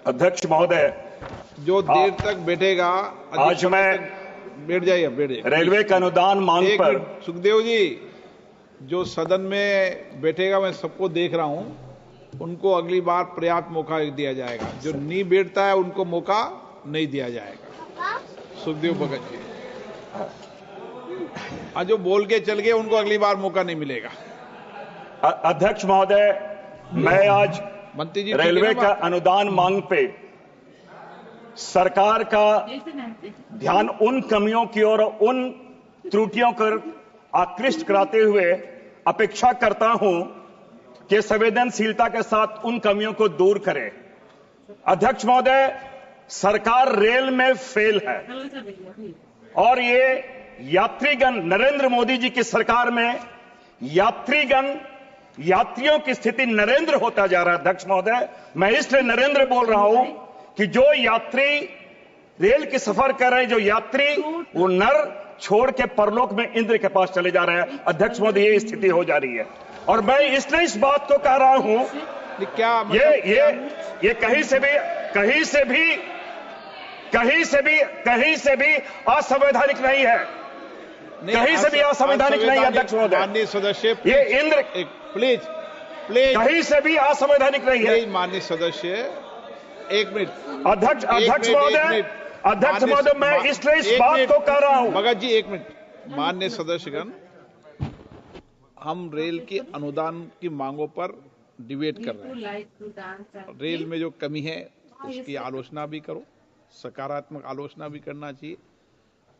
अध्यक्ष महोदय, जो देर तक बैठेगा, आज मैं बैठ जाइए रेलवे का अनुदान मांग पर सुखदेव जी, जो सदन में बैठेगा मैं सबको देख रहा हूं, उनको अगली बार पर्याप्त मौका दिया जाएगा। जो नहीं बैठता है उनको मौका नहीं दिया जाएगा। सुखदेव भगत जी, जो बोल के चल गए उनको अगली बार मौका नहीं मिलेगा। अध्यक्ष महोदय, मैं आज मंत्री जी रेलवे का अनुदान मांग पे सरकार का ध्यान उन कमियों की ओर, उन त्रुटियों पर आकृष्ट कराते हुए अपेक्षा करता हूं कि संवेदनशीलता के साथ उन कमियों को दूर करे। अध्यक्ष महोदय, सरकार रेल में फेल है और ये यात्रीगण, नरेंद्र मोदी जी की सरकार में यात्रियों की स्थिति नरेंद्र होता जा रहा है। अध्यक्ष महोदय, मैं इसलिए नरेंद्र बोल रहा हूं कि जो यात्री रेल की सफर कर रहे हैं, जो यात्री वो नर छोड़ के परलोक में इंद्र के पास चले जा रहे हैं। अध्यक्ष महोदय, ये स्थिति हो जा रही है और मैं इसलिए इस बात को कह रहा हूं क्या ये कहीं से भी असंवैधानिक नहीं है, कहीं से भी असंवैधानिक नहीं है। अध्यक्ष महोदय, माननीय सदस्य, ये इंद्र प्लीज कहीं से भी असंवैधानिक नहीं है। माननीय सदस्य, एक मिनट। अध्यक्ष महोदय, मैं इसलिए इस बात को कह रहा हूं। भगत जी, एक मिनट। माननीय सदस्यगण, हम रेल की अनुदान की मांगों पर डिबेट कर रहे हैं। रेल में जो कमी है उसकी आलोचना भी करो, सकारात्मक आलोचना भी करना चाहिए।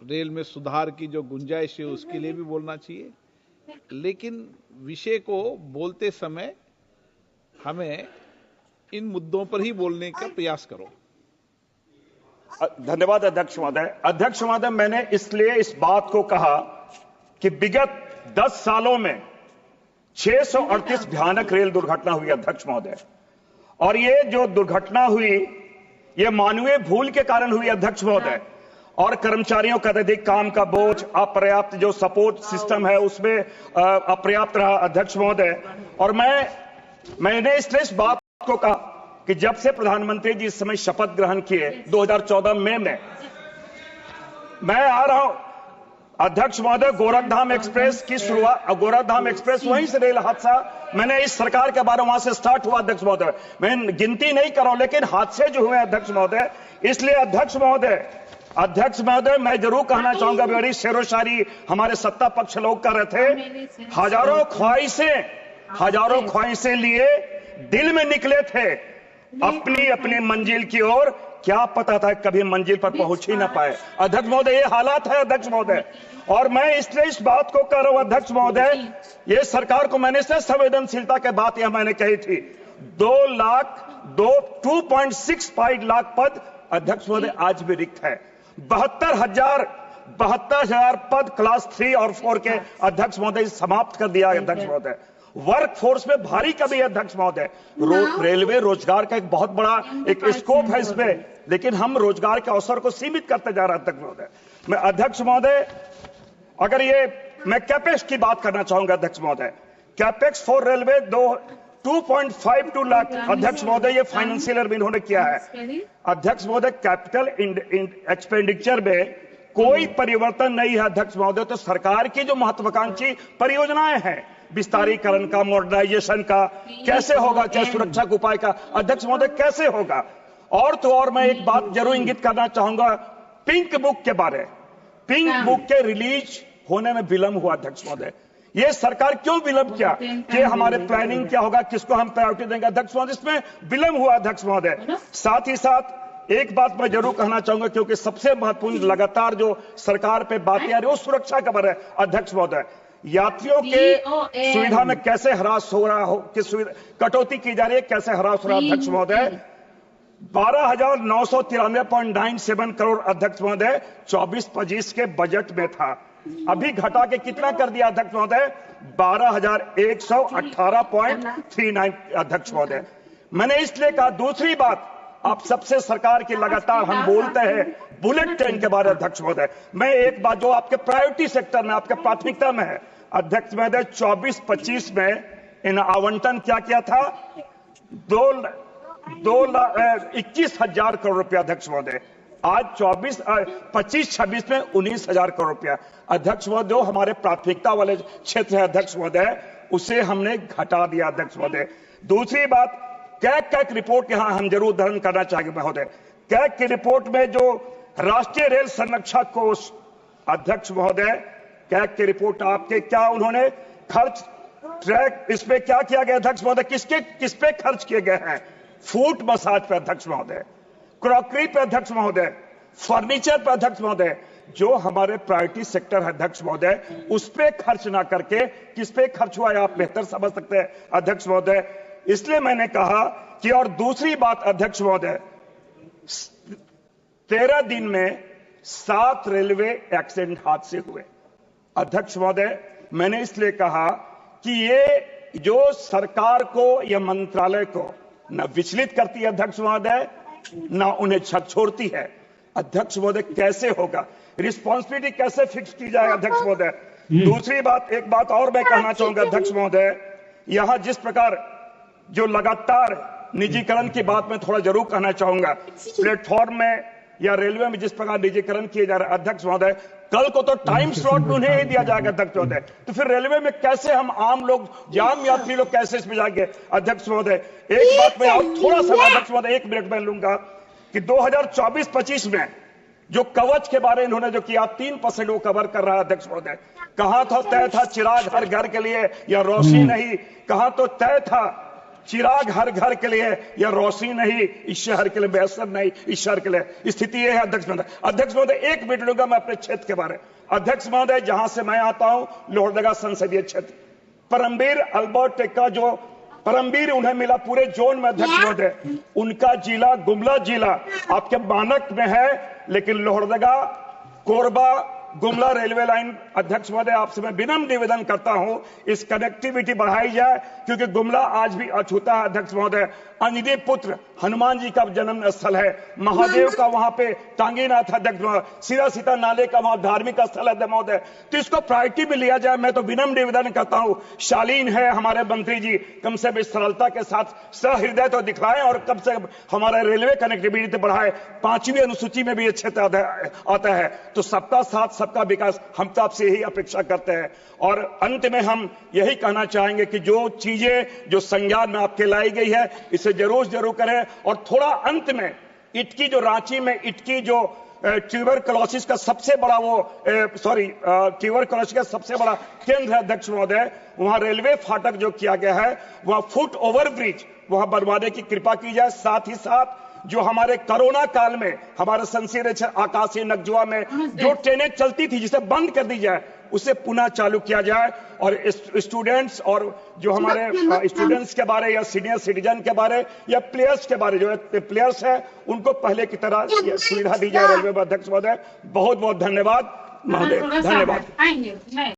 रेल में सुधार की जो गुंजाइश है उसके लिए भी बोलना चाहिए, लेकिन विषय को बोलते समय हमें इन मुद्दों पर ही बोलने का प्रयास करो। धन्यवाद अध्यक्ष महोदय। अध्यक्ष महोदय, मैंने इसलिए इस बात को कहा कि विगत 10 सालों में 638 भयानक रेल दुर्घटना हुई। अध्यक्ष महोदय, और ये जो दुर्घटना हुई ये मानवीय भूल के कारण हुई। अध्यक्ष महोदय, और कर्मचारियों का अधिक काम का बोझ, अपर्याप्त जो सपोर्ट सिस्टम है उसमें अपर्याप्त रहा। अध्यक्ष महोदय, और मैंने इसलिए इस बात को कहा कि जब से प्रधानमंत्री जी इस समय शपथ ग्रहण किए 2014 मई में, मैं आ रहा हूं। अध्यक्ष महोदय, गोरखधाम एक्सप्रेस की शुरुआत, गोरखधाम एक्सप्रेस वहीं से रेल हादसा, मैंने इस सरकार के बारे में वहां से स्टार्ट हुआ। अध्यक्ष महोदय, मैं गिनती नहीं कर रहा हूं, लेकिन हादसे जो हुए अध्यक्ष महोदय, इसलिए अध्यक्ष महोदय मैं जरूर कहना चाहूंगा, बड़ी शेरो शायरी हमारे सत्ता पक्ष लोग कर रहे थे। हजारों ख्वाहिशें लिए दिल में निकले थे अपनी मंजिल की ओर, क्या पता था कभी मंजिल पर पहुंच ही ना पाए। अध्यक्ष महोदय, ये हालात है अध्यक्ष महोदय, और मैं इसलिए इस बात को कर रहा हूं अध्यक्ष महोदय, ये सरकार को मैंने इसलिए संवेदनशीलता के बात यह मैंने कही थी। 2.65 लाख पद अध्यक्ष महोदय आज भी रिक्त है। 72,000 पद क्लास 3 और 4 के अध्यक्ष महोदय समाप्त कर दिया। अध्यक्ष महोदय, वर्क फोर्स में भारी कमी है। अध्यक्ष महोदय, रेलवे रोजगार का एक बहुत बड़ा एक स्कोप है इसमें, लेकिन हम रोजगार के अवसर को सीमित करते जा रहे हैं। अध्यक्ष महोदय, मैं अध्यक्ष महोदय, अगर मैं कैपेक्स की बात करना चाहूंगा। अध्यक्ष महोदय, कैपेक्स फॉर रेलवे 2.52 लाख। अध्यक्ष महोदय, ये फाइनेंशियल ईयर में इन्होंने किया है। अध्यक्ष महोदय, कैपिटल एक्सपेंडिचर में कोई परिवर्तन नहीं है। अध्यक्ष महोदय, तो सरकार की जो महत्वाकांक्षी परियोजनाएं हैं, विस्तारीकरण का, मॉडर्नाइजेशन का, कैसे होगा, क्या सुरक्षा के उपाय का, अध्यक्ष महोदय कैसे होगा। और तो और मैं एक बात जरूर इंगित करना चाहूंगा पिंक बुक के बारे। पिंक बुक के रिलीज होने में विलंब हुआ। अध्यक्ष महोदय, ये सरकार क्यों विलंब किया, कि हमारे प्लानिंग क्या होगा, किसको हम प्रायोरिटी देंगे। अध्यक्ष महोदय, इसमें विलंब हुआ। अध्यक्ष महोदय, साथ ही साथ एक बात मैं जरूर कहना चाहूंगा, क्योंकि सबसे महत्वपूर्ण लगातार जो सरकार पे बातें आ रही है वो सुरक्षा का बारे। अध्यक्छ महोदय, यात्रियों के सुविधा में कैसे हरास हो रहा हो, किस सुविधा कटौती की जा रही है, कैसे हरास हो रहा है। अध्यक्ष महोदय, 12,993.97 करोड़ अध्यक्ष महोदय 24-25 के बजट में था, अभी घटा के कितना कर दिया अध्यक्ष महोदय, 12,118.39 अध्यक्ष महोदय। मैंने इसलिए कहा, दूसरी बात, आप सबसे सरकार की लगातार हम बोलते हैं बुलेट ट्रेन के बारे। अध्यक्ष महोदय, मैं एक बात जो आपके प्रायोरिटी सेक्टर में, आपके प्राथमिकता में है, अध्यक्ष महोदय 24-25 में इन आवंटन क्या किया था, 21,000 करोड़ रुपया अध्यक्ष महोदय। आज 25-26 में 19,000 करोड़ रुपया। अध्यक्ष महोदय, हमारे प्राथमिकता वाले क्षेत्र है अध्यक्ष महोदय, उसे हमने घटा दिया अध्यक्ष महोदय। दूसरी बात, कैग रिपोर्ट यहां हम जरूर उदाहरण करना चाहेंगे महोदय। कैग की रिपोर्ट में जो राष्ट्रीय रेल संरक्षा कोष, अध्यक्ष महोदय, कैग की रिपोर्ट आपके क्या उन्होंने खर्च ट्रैक इसमें क्या किया गया अध्यक्ष महोदय, किस पे खर्च किए गए हैं? फूट मसाज पे अध्यक्ष महोदय, क्रॉकरी पे अध्यक्ष महोदय, फर्नीचर पे अध्यक्ष महोदय। जो हमारे प्रायोरिटी सेक्टर है अध्यक्ष महोदय, उस पे खर्च ना करके किस पे खर्च हुआ है आप बेहतर समझ सकते हैं अध्यक्ष महोदय। इसलिए मैंने कहा कि, और दूसरी बात अध्यक्ष महोदय, 13 दिन में 7 रेलवे एक्सीडेंट हादसे हुए अध्यक्ष महोदय। मैंने इसलिए कहा कि ये जो सरकार को या मंत्रालय को न विचलित करती है अध्यक्ष महोदय, न उन्हें झकझोरती है अध्यक्ष महोदय। कैसे होगा, रिस्पॉन्सिबिलिटी कैसे फिक्स की जाए अध्यक्ष महोदय। दूसरी बात, एक बात और मैं कहना चाहूंगा अध्यक्ष महोदय, यहां जिस प्रकार जो लगातार निजीकरण की बात मैं थोड़ा जरूर कहना चाहूंगा। प्लेटफॉर्म में या रेलवे में जिस प्रकार निजीकरण किए जा रहे हैं अध्यक्ष महोदय, कल को तो टाइम स्लॉट में उन्हें ही दिया जाएगा अध्यक्ष महोदय, तो फिर रेलवे में कैसे हम आम लोग, आम यात्री लोग कैसे इसमें जाएंगे अध्यक्ष महोदय। एक बात मैं और थोड़ा सा अध्यक्ष महोदय 1 मिनट में लूंगा कि 2024-25 में जो कवच के बारे इन्होंने जो किया 3% वो कवर कर रहा है अध्यक्ष महोदय। कहां था तय था चिराग हर घर के लिए या रोशनी नहीं, कहां तो तय था चिराग हर घर के लिए या रोशनी नहीं, इस शहर के लिए बेहतर नहीं, इस शहर के लिए स्थिति यह है अध्यक्ष महोदय। अध्यक्ष महोदय 1 मिनट लूंगा मैं अपने क्षेत्र के बारे। अध्यक्ष महोदय, जहां से मैं आता हूं लोहरदगा संसदीय क्षेत्र, परमवीर अल्बर्ट का जो परमवीर उन्हें मिला पूरे जोन में अध्यक्ष महोदय, उनका जिला गुमला जिला आपके मानक में है, लेकिन लोहरदगा कोरबा गुमला रेलवे लाइन अध्यक्ष महोदय आपसे मैं विनम्र निवेदन करता हूं इस कनेक्टिविटी बढ़ाई जाए, क्योंकि गुमला आज भी अछूता है अध्यक्ष महोदय। अंजनी पुत्र हनुमान जी का जन्म स्थल है, महादेव का वहां पे टांगीनाथ अध्यक्ष महोदय, सीता नाले का वहां धार्मिक स्थल है महोदय, तो इसको प्रायोरिटी में लिया जाए। मैं तो विनम्र निवेदन करता हूं, शालीन है हमारे मंत्री जी, कम से कम सरलता के साथ सहृदय तो दिखलाएं और कम से कम हमारा रेलवे कनेक्टिविटी बढ़ाए। 5वीं अनुसूची में भी ये क्षेत्र आता है, तो सबका साथ सबका विकास हम तो आपसे यही अपेक्षा करते हैं। और अंत में हम यही कहना चाहेंगे कि जो चीजें जो संज्ञान में आपके लाई गई है इसे जरूर करें। और थोड़ा अंत में इटकी जो रांची में इटकी जो ट्यूबरकुलोसिस का सबसे बड़ा ट्यूबरकुलोसिस का सबसे बड़ा केंद्र है अध्यक्ष महोदय, वहां रेलवे फाटक जो किया गया है वहां फुट ओवर ब्रिज वहां बनवाने की कृपा की जाए। साथ ही साथ जो हमारे कोरोना काल में हमारे संसदीय आकाशीय नगजुआ में जो ट्रेनें चलती थी जिसे बंद कर दी जाए, उसे पुनः चालू किया जाए। और स्टूडेंट्स और जो हमारे स्टूडेंट्स के बारे या सीनियर सिटीजन के बारे या प्लेयर्स के बारे, जो प्लेयर्स है उनको पहले की तरह सुविधा दी जाए रेलवे में अध्यक्ष महोदय। बहुत बहुत धन्यवाद महोदय, धन्यवाद।